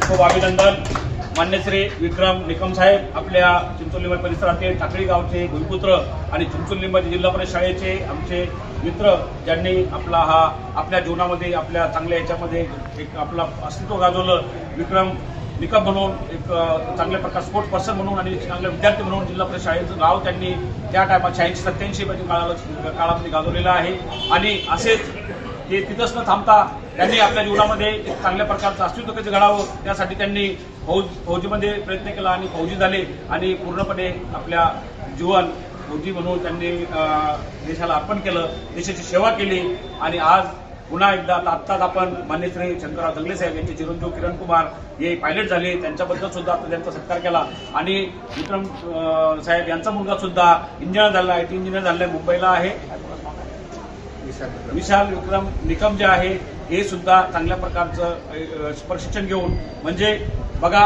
खूप अभिनंदन मान्य श्री विक्रम निकम साहेब, आपल्या चिंचोली परिसरातील टाकळी गावचे भूमिपुत्र आणि चिंचोली लिंबाचे जिल्हा परिषद शाळेचे आमचे मित्र, ज्यांनी आपल्या जीवनामध्ये आपल्या चांगल्या याच्यामध्ये एक आपला अस्तित्व गाजवलं. विक्रम निकम म्हणून एक चांगल्या प्रकार स्पोर्ट्स पर्सन म्हणून आणि चांगले विद्यार्थी म्हणून जिल्हा परिषद शाळेचं नाव त्यांनी त्या टायमात 86-87 काळामध्ये गाजवलेलं आहे. आणि असेच ते तिथंच न थांबता त्यांनी आपल्या जीवनामध्ये एक चांगल्या प्रकारचं अस्तित्व कसे घडावं त्यासाठी त्यांनी फौजीमध्ये प्रयत्न केला आणि फौजी झाले आणि पूर्णपणे आपल्या जीवन फौजी म्हणून त्यांनी देशाला अर्पण केलं, देशाची सेवा केली. आणि आज पुन्हा एकदा आत्ताच आपण मान्य श्री शंकरराव जंगले साहेब यांचे चिरंजीव किरण कुमार हे पायलट झाले, त्यांच्याबद्दल सुद्धा त्यांचा सत्कार केला. आणि विक्रम साहेब यांचा मुलगा सुद्धा इंजिनियर झाला, IT इंजिनियर झाला, मुंबईला आहे. विशाल विक्रम निकम जे आहे हे सुद्धा चांगल्या प्रकारचं प्रशिक्षण घेऊन, म्हणजे बघा,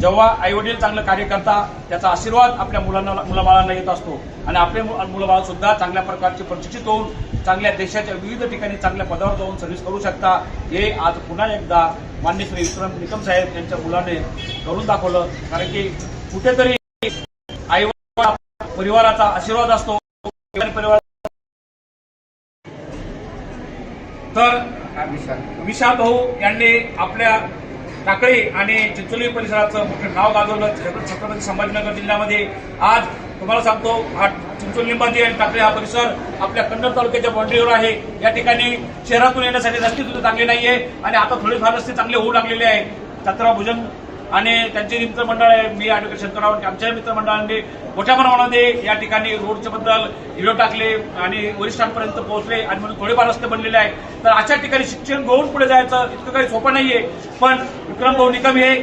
जेव्हा आईवडील चांगलं कार्य करतात त्याचा आशीर्वाद आपल्या मुलाबाळांना येत असतो आणि आपले मुलंबाळ सुद्धा चांगल्या प्रकारचे प्रशिक्षित होऊन चांगल्या देशाच्या विविध ठिकाणी चांगल्या पदावर जाऊन सर्व्हिस करू शकता. हे आज पुन्हा एकदा मान्य श्री विक्रम निकम साहेब यांच्या मुलाने करून दाखवलं. कारण की कुठेतरी आईवडील परिवाराचा आशीर्वाद असतो. परिवार तर विशाल भाऊ यांनी आपल्या टाकळी आणि चिंचोली परिसराचं मोठं नाव गाजवलं छत्रपती संभाजीनगर जिल्ह्यामध्ये. आज तुम्हाला सांगतो, हा चिंचोली लिंबाची आणि टाकळी हा परिसर आपल्या कन्नड तालुक्याच्या बाउंड्रीवर आहे. या ठिकाणी शहरातून येण्यासाठी रस्ते सुद्धा चांगले नाहीये आणि आता थोडेफार रस्ते चांगले होऊ लागलेले आहेत. छत्रपती भुजंग आणि त्यांचे मित्रमंडळ आहे, मी ॲडव्होकेट शंकरराव, आमच्या मित्रमंडळांनी मोठ्या प्रमाणामध्ये या ठिकाणी रोडच्या बद्दल व्हिडिओ टाकले आणि वरिष्ठांपर्यंत पोहोचले आणि म्हणून थोडेफार रस्ते बनलेले आहेत. तर अशा ठिकाणी शिक्षण घेऊन पुढे जायचं इतकं काही सोपं नाहीये. पण विक्रम भाऊ निकम हे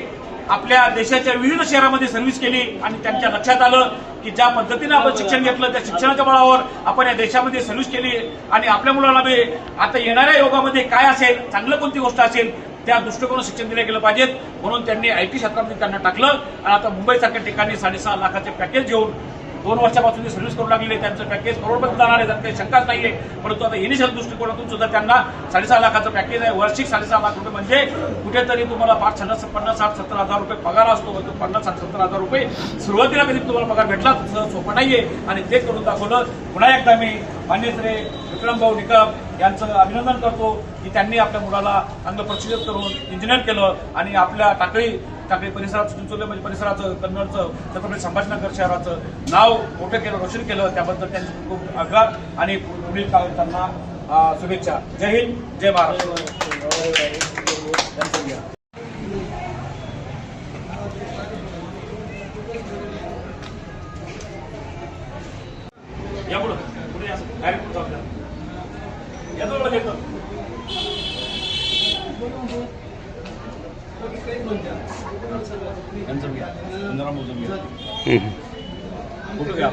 आपल्या देशाच्या विविध शहरामध्ये सर्व्हिस केली आणि त्यांच्या लक्षात आलं की ज्या पद्धतीने आपण शिक्षण घेतलं त्या शिक्षणाच्या बळावर आपण या देशामध्ये सर्व्हिस केली आणि आपल्या मुलांना आता येणाऱ्या योगामध्ये काय असेल, चांगलं कोणती गोष्ट असेल त्या दृष्टिकोनातून शिक्षण दिलं गेलं पाहिजेत. म्हणून त्यांनी IT क्षेत्रामध्ये त्यांना टाकलं आणि आता मुंबईसारख्या ठिकाणी 6.5 लाखाचे पॅकेज घेऊन 2 वर्षापासून सर्व्हिस करू लागलेले. त्यांचं पॅकेज करोडपर्यंत जाणार आहे, त्यात काही शंकाच नाहीये. परंतु आता इनिशियल दृष्टिकोनातून सुद्धा त्यांना 6.5 लाखाचं पॅकेज आहे. वार्षिक 6.5 लाख रुपये म्हणजे कुठेतरी तुम्हाला 50-60-70 हजार रुपये पगार असतो. 50-70 हजार रुपये सुरुवातीला कधी तुम्हाला पगार भेटला सोपं नाहीये आणि ते करून दाखवलं. पुन्हा एकदा मी मान्य श्री विक्रम भाऊ निकम यांचं अभिनंदन करतो की त्यांनी आपल्या मुलाला चांगलं प्रशिक्षित करून इंजिनियर केलं आणि आपल्या टाकळी परिसराचं, चिंचोली परिसराचं, कन्नडचं, छत्रपती संभाजीनगर शहराचं नाव मोठं केलं, रोशन केलं. त्याबद्दल त्यांचे खूप आभार आणि पुढील काळात त्यांना शुभेच्छा. जय हिंद, जय महाराष्ट्र. या पुढे पुढे डायरेक्ट जाऊ द्या. याजवळ येतो यांचं घ्या, कुठं घ्या.